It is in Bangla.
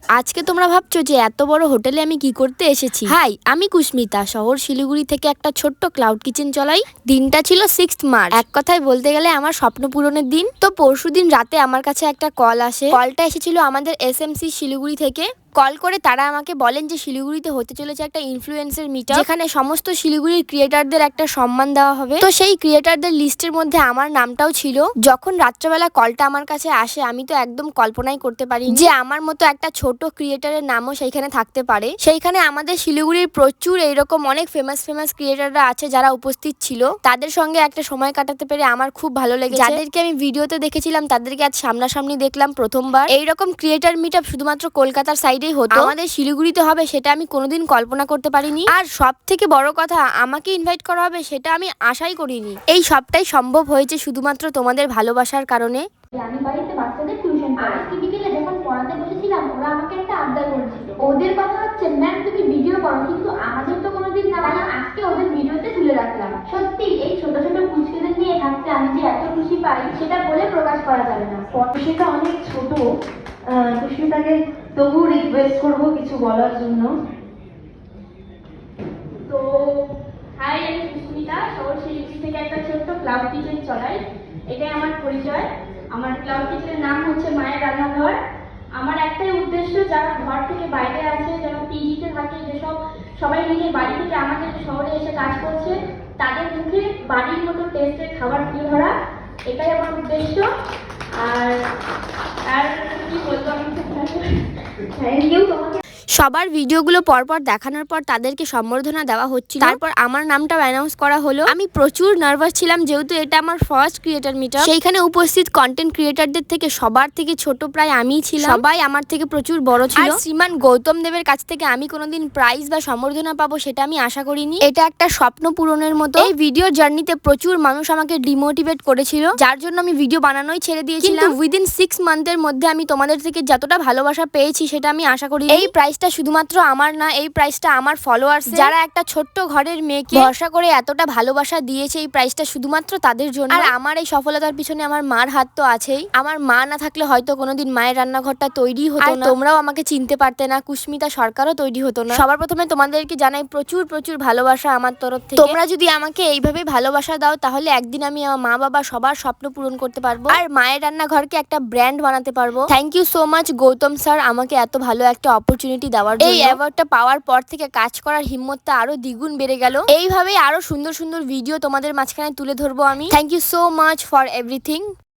আজকে তোমরা ভাবছো যে এত বড় হোটেলে আমি কি করতে এসেছি। হাই, আমি কুস্মিতা, শহর শিলিগুড়ি থেকে একটা ছোট্ট ক্লাউড কিচেন চলাই। দিনটা ছিল 6 মার্চ, এক কথায় বলতে গেলে আমার স্বপ্ন পূরণের দিন। তো পরশুদিন রাতে আমার কাছে একটা কল আসে। কলটা এসেছিল আমাদের এসএমসি শিলিগুড়ি থেকে। কল করে তারা আমাকে বলেন যে শিলিগুড়িতে হতে চলেছে একটা ইনফ্লুয়েন্সার মিটআপ, যেখানে সমস্ত শিলিগুড়ির ক্রিয়েটারদের একটা সম্মান দেওয়া হবে। তো সেই ক্রিয়েটারদের লিস্টের মধ্যে আমার নামটাও ছিল। যখন রাত্রেবেলা কলটা আমার কাছে আসে, আমি তো একদম কল্পনাই করতে পারি যে আমার মতো একটা ছোট ক্রিয়েটারের নামও সেইখানে থাকতে পারে। সেইখানে আমাদের শিলিগুড়ির প্রচুর এইরকম অনেক ফেমাস ক্রিয়েটাররা আছে যারা উপস্থিত ছিল। তাদের সঙ্গে একটা সময় কাটাতে পেরে আমার খুব ভালো লেগেছে। যাদেরকে আমি ভিডিওতে দেখেছিলাম তাদেরকে আজ সামনাসামনি দেখলাম প্রথমবার। এইরকম ক্রিয়েটার মিটআপ শুধুমাত্র কলকাতার সাইডেই হতো, আমাদের শিলিগুড়িতে হবে সেটা আমি কোনোদিন কল্পনা করতে পারিনি। আর সব থেকে বড় কথা, আমাকে ইনভাইট করা হবে সেটা আমি আশাই করিনি। এই সবটাই সম্ভব হয়েছে শুধুমাত্র তোমাদের ভালোবাসার কারণে। আমি বাড়িতে বাচ্চাদের টিউশন পড়াই। আজকে বিকেলে যখন পড়াতে বসেছিলাম, ওরা আমাকে একটা আবদার করেছিল। ওদের কথা হচ্ছে, ম্যাম তুমি ভিডিও করো, কিন্তু আমাদের তো কোনোদিন না। তাই আজকে ওদের ভিডিওতে তুলে রাখলাম। সত্যি এই ছোট ছোট পুচকেদের নিয়ে থাকতে আমি যে এত খুশি পাই, সেটা বলে প্রকাশ করা যাবে না। সেটা অনেক ছোট, সুস্মিতাকে তবু রিকোয়েস্ট করবো কিছু বলার জন্য। তো হাই, আমি সুস্মিতা, শহর শিলিগুড়ি থেকে একটা ছোট্ট ক্লাউড কিচেন চলাই। এটাই আমার পরিচয়। আমার ক্লাউড কিচেনের নাম হচ্ছে মায়ের রান্নাঘর। আমার একটাই উদ্দেশ্য, যারা ঘর থেকে বাইরে আছে, যারা পিজিতে থাকে, যেসব সবাই নিজের বাড়ি থেকে আমাদের শহরে এসে কাজ করছে, তাদের মুখে বাড়ির মতো টেস্টের খাবার তুলে ধরা, এটাই আমার উদ্দেশ্য। আর আর কি বলবো, আমি থ্যাংক ইউ তোমাকে। সবার ভিডিওগুলো পরপর দেখানোর পর তাদেরকে সম্বর্ধনা দেওয়া হচ্ছিল। তারপর আমার নামটাও অ্যানাউন্স করা হলো। আমি প্রচুর নার্ভাস ছিলাম, যেহেতু এটা আমার ফার্স্ট ক্রিয়েটার মিটআপ। সেইখানে উপস্থিত কন্টেন্ট ক্রিয়েটারদের থেকে সবার থেকে ছোট প্রায় আমিই ছিলাম। সবাই আমার থেকে প্রচুর বড় ছিল। আর শ্রীমান গৌতম দেবের কাছ থেকে আমি কোনোদিন প্রাইজ বা সম্বর্ধনা পাবো সেটা আমি আশা করিনি। এটা একটা স্বপ্ন পূরণের মতো। এই ভিডিও জার্নিতে প্রচুর মানুষ আমাকে ডিমোটিভেট করেছিল, যার জন্য আমি ভিডিও বানানোই ছেড়ে দিয়েছিলাম। কিন্তু উইদিন 6 মান্থের মধ্যে আমি তোমাদের থেকে যতটা ভালোবাসা পেয়েছি সেটা আমি আশা করি। এই প্রাইজটা শুধুমাত্র আমার না, এই প্রাইজটা আমার ফলোয়ার্স, যারা একটা ছোট্ট ঘরের মেয়েকে ভরসা করে এতটা ভালোবাসা দিয়েছে। এই প্রাইজটা শুধুমাত্র তাদের জন্য। আর আমার এই সফলতার পিছনে আমার মার হাত তো আছেই। আমার মা না থাকলে হয়তো কোনোদিন মায়ের রান্নাঘরটা তৈরি হতো না, তোমরাও আমাকে চিনতে পারতে না, কুস্মিতা সরকারও তৈরি হতো না। সবার প্রথমে তোমাদেরকে জানাই প্রচুর ভালোবাসা আমার তরফ থেকে। তোমরা যদি আমাকে এইভাবে ভালোবাসা দাও, তাহলে একদিন আমি আমার মা বাবা সবার স্বপ্ন পূরণ করতে পারবো, আর মায়ের রান্নাঘরকে একটা ব্র্যান্ড বানাতে পারবো। Thank you so much Gautam sir, আমাকে এত ভালো একটা অপরচুনিটি দেওয়ার জন্য। এই অ্যাওয়ার্ডটা পাওয়ার পর থেকে কাজ করার হিম্মতটা আরো দ্বিগুণ বেড়ে গেল। এইভাবেই আরো সুন্দর ভিডিও তোমাদের মাঝখানে তুলে ধরবো আমি। Thank you so much for everything.